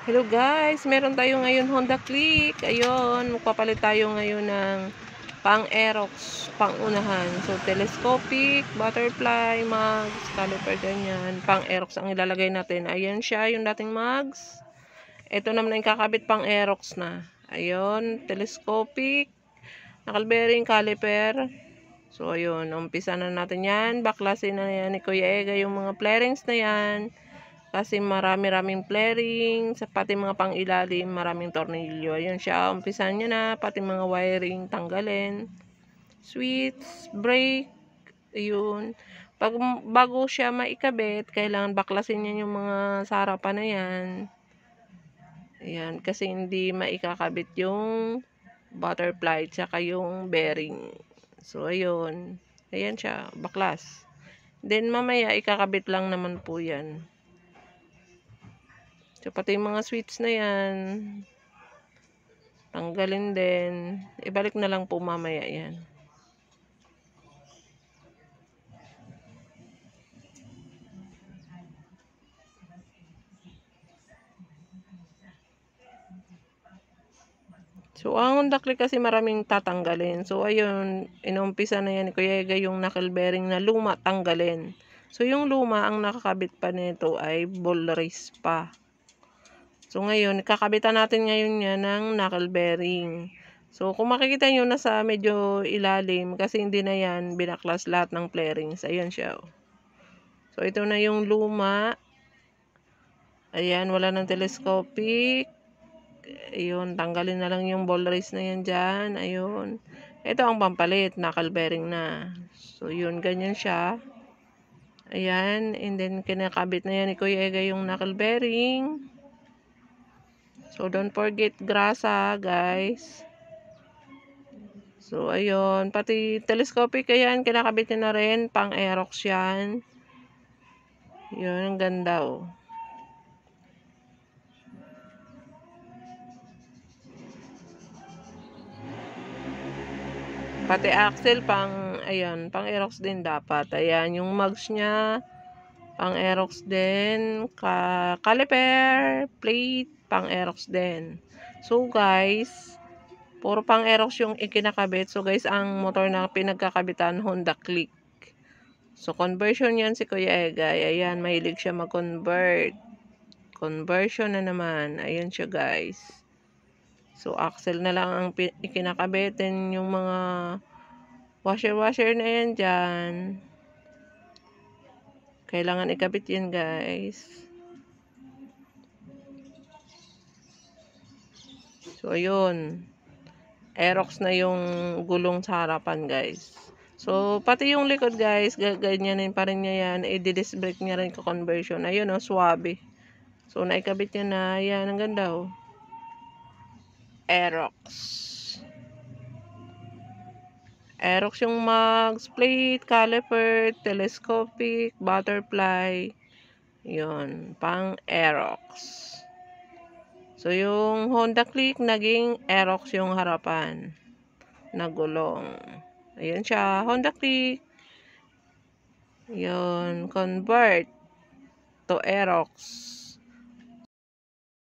Hello guys, meron tayo ngayon Honda Click. Ayun, magpapalit tayo ngayon ng pang-Aerox, pang-unahan. So, telescopic, butterfly, mags, caliper, ganyan. Pang-Aerox ang ilalagay natin. Ayan siya, yung dating mags. Ito naman ang kakabit pang-Aerox na. Ayun, telescopic, knuckle bearing, caliper. So, ayun, umpisa na natin yan. Baklasin na yan ni Kuya Ega yung mga flarings na yan. Kasi marami-raming flaring, sa pati mga pang-ilalim, maraming tornilyo. Ayun siya, umpisan niya na, pati mga wiring, tanggalin. Switch, brake, ayun. Bago siya maikabit, kailangan baklasin niya yung mga sa harapan na yan. Ayan, kasi hindi maikakabit yung butterfly, tsaka yung bearing. So, ayun. Ayan siya, baklas. Then, mamaya, ikakabit lang naman po yan. So, pati yung mga switch na yan, tanggalin din. Ibalik na lang po mamaya yan. So, ang Honda Click kasi maraming tatanggalin. So, ayun, inumpisa na yan ni Kuya Ega yung knuckle bearing na luma, tanggalin. So, yung luma, ang nakakabit pa nito ay ball race pa. So, ngayon, kakabitan natin ngayon yan ng knuckle bearing. So, kung makikita nyo, nasa medyo ilalim kasi hindi na yan binaklas lahat ng flarings. Ayun siya. So, ito na yung luma. Ayan, wala ng telescopic. Ayun, tanggalin na lang yung ball race na yan dyan. Ayun. Ito ang pampalit, knuckle bearing na. So, yun, ganyan siya. Ayan, and then kinakabit na yan ni Kuya Ega yung knuckle bearing. So, don't forget grasa, guys. So, ayun. Pati telescopic, ayan, kinakabit na rin. Pang-Aerox yan. Yun, ang ganda, oh. Pati axle, ayan, pang-Aerox din dapat. Ayan, yung mugs niya, pang-Aerox din. Caliper, plate, pang-Aerox din. So, guys, puro pang-Aerox yung ikinakabit. So, guys, ang motor na pinagkakabitan, Honda Click. So, conversion yan si Kuya Ega. Ayan, mahilig siya mag-convert. Conversion na naman. Ayan siya, guys. So, axle na lang ang ikinakabit. Then, yung mga washer na yan dyan. Kailangan ikabit yan, guys. So, ayun. Aerox na yung gulong sa harapan, guys. So, pati yung likod, guys, ganyanin pa rin niya yan. I-disc brake niya rin ka-conversion. Ayun, oh, swabe. So, naikabit niya na. Ayan, ang ganda, oh. Aerox. Aerox yung mags, plate, caliper, telescopic, butterfly. Yun, pang Aerox. So, yung Honda Click, naging Aerox yung harapan na gulong. Ayan siya, Honda Click. Yun, convert to Aerox.